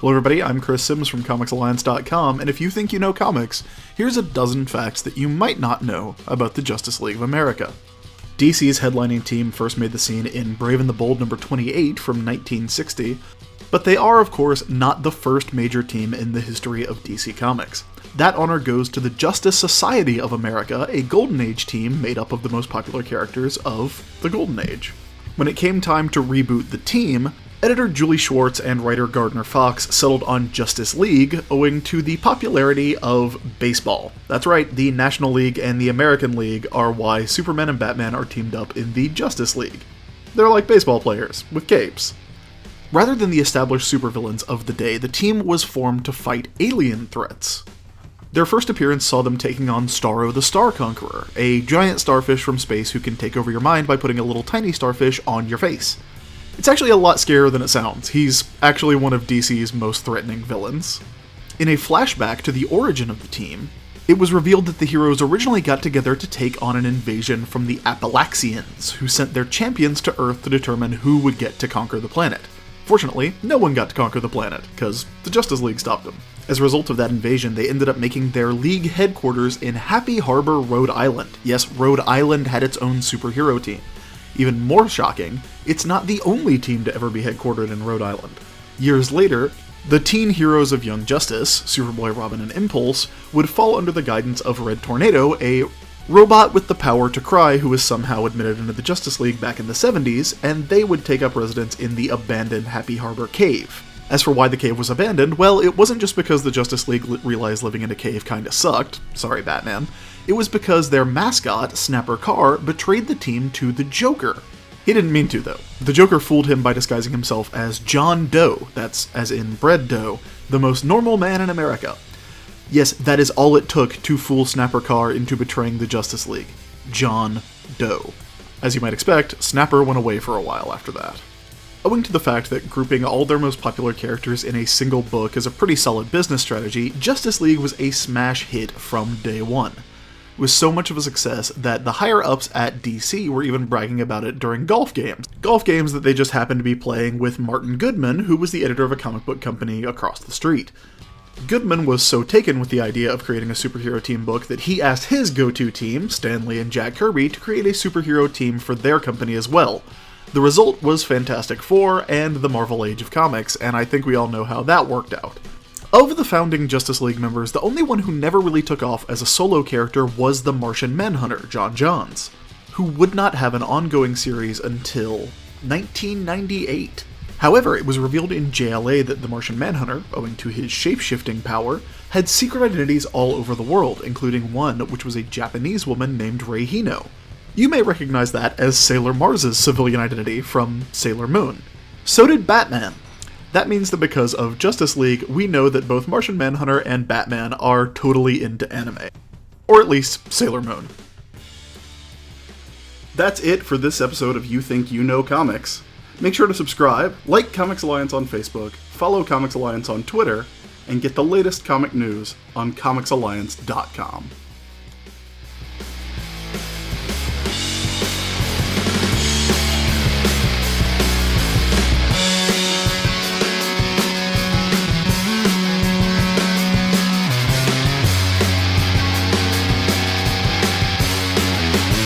Hello everybody, I'm Chris Sims from ComicsAlliance.com, and if you think you know comics, here's a dozen facts that you might not know about the Justice League of America. DC's headlining team first made the scene in Brave and the Bold number 28 from 1960, but they are, of course, not the first major team in the history of DC Comics. That honor goes to the Justice Society of America, a Golden Age team made up of the most popular characters of the Golden Age. When it came time to reboot the team, editor Julie Schwartz and writer Gardner Fox settled on Justice League owing to the popularity of baseball. That's right, the National League and the American League are why Superman and Batman are teamed up in the Justice League. They're like baseball players, with capes. Rather than the established supervillains of the day, the team was formed to fight alien threats. Their first appearance saw them taking on Starro the Star Conqueror, a giant starfish from space who can take over your mind by putting a little tiny starfish on your face. It's actually a lot scarier than it sounds. He's actually one of DC's most threatening villains. In a flashback to the origin of the team, it was revealed that the heroes originally got together to take on an invasion from the Appalachians, who sent their champions to Earth to determine who would get to conquer the planet. Fortunately, no one got to conquer the planet, because the Justice League stopped them. As a result of that invasion, they ended up making their League headquarters in Happy Harbor, Rhode Island. Yes, Rhode Island had its own superhero team. Even more shocking, it's not the only team to ever be headquartered in Rhode Island. Years later, the teen heroes of Young Justice, Superboy, Robin, and Impulse, would fall under the guidance of Red Tornado, a robot with the power to cry who was somehow admitted into the Justice League back in the 70s, and they would take up residence in the abandoned Happy Harbor Cave. As for why the cave was abandoned, well, it wasn't just because the Justice League realized living in a cave kinda sucked. Sorry, Batman. It was because their mascot, Snapper Carr, betrayed the team to the Joker. He didn't mean to, though. The Joker fooled him by disguising himself as John Doe, that's as in bread dough, the most normal man in America. Yes, that is all it took to fool Snapper Carr into betraying the Justice League. John Doe. As you might expect, Snapper went away for a while after that. Owing to the fact that grouping all their most popular characters in a single book is a pretty solid business strategy, Justice League was a smash hit from day one. It was so much of a success that the higher-ups at DC were even bragging about it during golf games. Golf games that they just happened to be playing with Martin Goodman, who was the editor of a comic book company across the street. Goodman was so taken with the idea of creating a superhero team book that he asked his go-to team, Stan Lee and Jack Kirby, to create a superhero team for their company as well. The result was Fantastic Four and the Marvel Age of Comics, and I think we all know how that worked out. Of the founding Justice League members, the only one who never really took off as a solo character was the Martian Manhunter, John Johns, who would not have an ongoing series until 1998. However, it was revealed in JLA that the Martian Manhunter, owing to his shape-shifting power, had secret identities all over the world, including one which was a Japanese woman named Rei Hino. You may recognize that as Sailor Mars's civilian identity from Sailor Moon. So did Batman. That means that because of Justice League, we know that both Martian Manhunter and Batman are totally into anime. Or at least Sailor Moon. That's it for this episode of You Think You Know Comics. Make sure to subscribe, like Comics Alliance on Facebook, follow Comics Alliance on Twitter, and get the latest comic news on ComicsAlliance.com.